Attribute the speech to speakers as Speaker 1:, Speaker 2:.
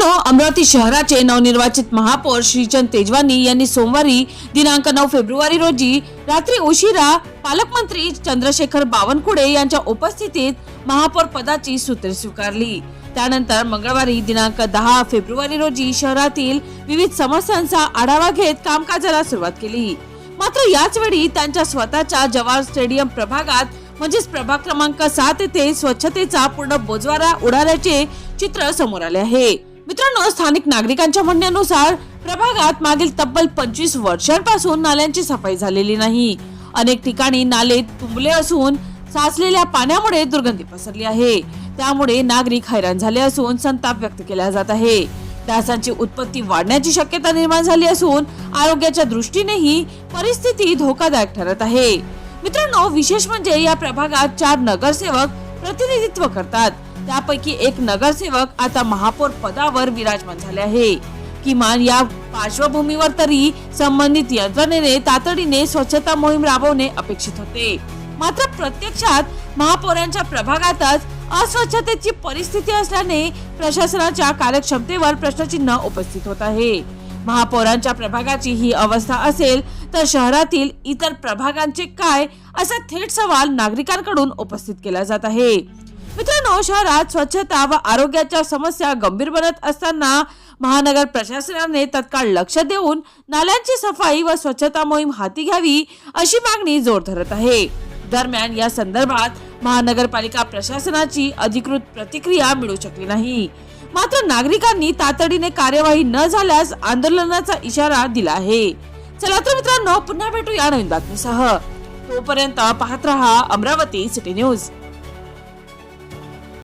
Speaker 1: अमरावती शहराचे नवनिर्वाचित महापौर श्रीचंद तेजवानी यांनी सोमवारी दिनांक 9 फेब्रुवारी रोजी रात्री उशिरा पालकमंत्री चंद्रशेखर बावनकुळे यांच्या उपस्थितीत महापौर पदाची सूत्रे स्वीकारली। त्यानंतर मंगळवारी दिनांक 10 फेब्रुवारी रोजी शहरातील विविध समस्यांचा आढावा घेत कामकाजाला सुरुवात केली। मात्र याच वेळी त्यांच्या स्वतःच्या जवाहर स्टेडियम प्रभागात म्हणजेच प्रभाग क्रमांक 7 येथे स्वच्छतेचा पूर्ण बोजवारा उडाल्याचे चित्र समोर आले आहे। मित्रांनो, स्थानिक नागरिकांच्या म्हणण्यानुसार प्रभागात मागील तब्बल 25 वर्षांपासून नाल्यांची सफाई झालेली नाही। अनेक ठिकाणी नाले तुंबले असून साचलेल्या पाण्यामुळे दुर्गंधी पसरली आहे। त्यामुळे नागरिक हैराण झाले असून संताप व्यक्त केला जात आहे। डासांची उत्पत्ती वाढण्याची शक्यता निर्माण झाली असून आरोग्याच्या दृष्टीनेही परिस्थिती धोकादायक ठरत आहे। मित्रांनो, विशेष म्हणजे या प्रभागात 4 नगरसेवक प्रतिनिधित्व करतात। त्यापैकी एक नगरसेवक आता महापौर पदावर विराजमान झाले आहे। किमान या पार्श्वभूमीवर तरी संबंधित यंत्रणेने तातडीने स्वच्छता मोहीम राबवणे अपेक्षित होते। मात्र प्रत्यक्षात महापौरांच्या प्रभागातच अस्वच्छतेची परिस्थिती असल्याने प्रशासनाच्या कार्यक्षमतेवर प्रश्नचिन्ह उपस्थित होत आहे। महापौरांच्या प्रभागाची ही अवस्था असेल तर शहरातील इतर प्रभागांचे काय, असा थेट सवाल नागरिकांकडून उपस्थित केला जात आहे। मित्रांनो, शहरात स्वच्छता व आरोग्याच्या समस्या गंभीर बनत असताना महानगर प्रशासनाने तत्काळ लक्ष देऊन नाल्यांची सफाई व स्वच्छता मोहीम हाती घ्यावी अशी मागणी जोर धरत आहे। दरम्यान या संदर्भात महानगरपालिका प्रशासनाची अधिकृत प्रतिक्रिया मिळू शकली नाही। मात्र नागरिकांनी तातडीने कार्यवाही न झाल्यास आंदोलनाचा इशारा दिला आहे। चला तर मित्रांनो, पुन्हा भेटू या नवीन बातमीसह। तोपर्यंत पाहत रहा अमरावती सिटी न्यूज।